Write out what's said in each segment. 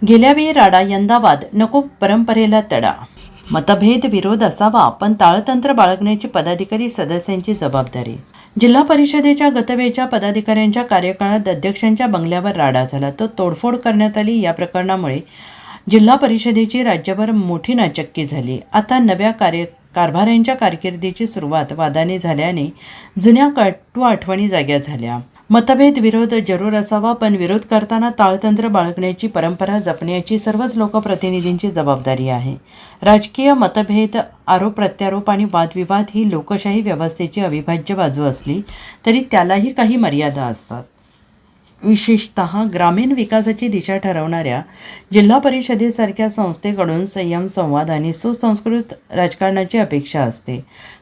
गेल्या वेळी राडा, यंदा वाद, नको परंपरेला तडा. मतभेद विरोध असावा, पण ताळतंत्र बाळगण्याची पदाधिकारी सदस्यांची जबाबदारी. जिल्हा परिषदेच्या गतवेळच्या पदाधिकाऱ्यांच्या कार्यकाळात अध्यक्षांच्या बंगल्यावर राडा झाला, तो तोडफोड करण्यात आली. या प्रकरणामुळे जिल्हा परिषदेची राज्यभर मोठी नाचक्की झाली. आता नव्या कारभाऱ्यांच्या कारकिर्दीची सुरुवात वादाने झाल्याने जुन्या कटू आठवणी जाग्या झाल्या. मतभेद विरोध जरूर असावा, पण विरोध करताना ताळतंत्र बाळगण्याची परंपरा जपण्याची सर्वच लोकप्रतिनिधींची जबाबदारी आहे. राजकीय मतभेद, आरोप प्रत्यारोप आणि वादविवाद ही लोकशाही व्यवस्थेची अविभाज्य बाजू असली तरी त्यालाही काही मर्यादा असतात. विशेषतः ग्रामीण विकासाची दिशा ठरवणाऱ्या जिल्हा परिषदेसारख्या संस्थेकडून संयम, संवाद आणि सुसंस्कृत राजकारणाची अपेक्षा असते.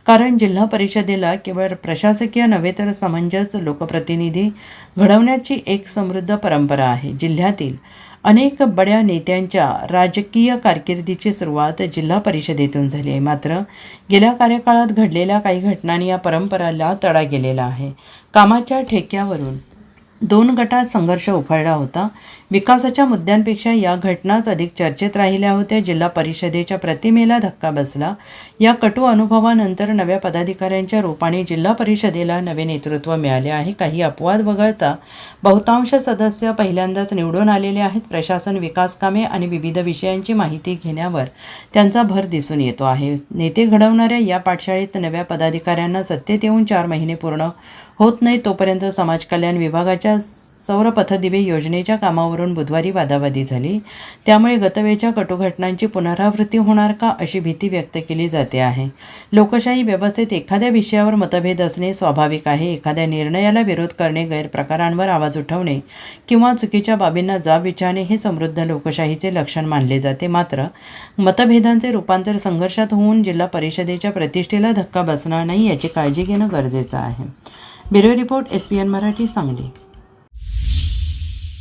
कारण जिल्हा परिषदेला केवळ प्रशासकीय नव्हे तर समंजस लोकप्रतिनिधी घडवण्याची एक समृद्ध परंपरा आहे. जिल्ह्यातील अनेक बड्या नेत्यांच्या राजकीय कारकिर्दीची सुरुवात जिल्हा परिषदेतून झाली आहे. मात्र गेल्या कार्यकाळात घडलेल्या काही घटनांनी या परंपरेला तडा गेलेला आहे. कामाच्या ठेक्यावरून दोन गटात संघर्ष उफाळला होता. विकासाच्या मुद्द्यांपेक्षा या घटनाच अधिक चर्चेत राहिल्या होत्या. जिल्हा परिषदेच्या प्रतिमेला धक्का बसला. या कटू अनुभवानंतर नव्या पदाधिकाऱ्यांच्या रूपाने जिल्हा परिषदेला नवे नेतृत्व मिळाले आहे. काही अपवाद वगळता बहुतांश सदस्य पहिल्यांदाच निवडून आलेले आहेत. प्रशासन, विकास कामे आणि विविध विषयांची माहिती घेण्यावर त्यांचा भर दिसून येतो आहे. नेते घडवणाऱ्या या पाठशाळेत नव्या पदाधिकाऱ्यांना सत्तेत येऊन 4 महिने पूर्ण होत नाही तोपर्यंत समाज कल्याण विभागाच्या सौर पथदिवे योजनेच्या कामावरून बुधवारी वादावादी झाली. त्यामुळे गतवेळच्या कटू घटनांची पुनरावृत्ती होणार का अशी भीती व्यक्त केली जाते आहे. लोकशाही व्यवस्थेत एखाद्या विषयावर मतभेद असणे स्वाभाविक आहे. एखाद्या निर्णयाला विरोध करणे, गैरप्रकारांवर आवाज उठवणे किंवा चुकीच्या बाबींना जाब विचारणे हे समृद्ध लोकशाहीचे लक्षण मानले जाते. मात्र मतभेदांचे रूपांतर संघर्षात होऊन जिल्हा परिषदेच्या प्रतिष्ठेला धक्का बसणार नाही याची काळजी घेणं गरजेचं आहे. Bureau report, SBN Marathi, Sangli.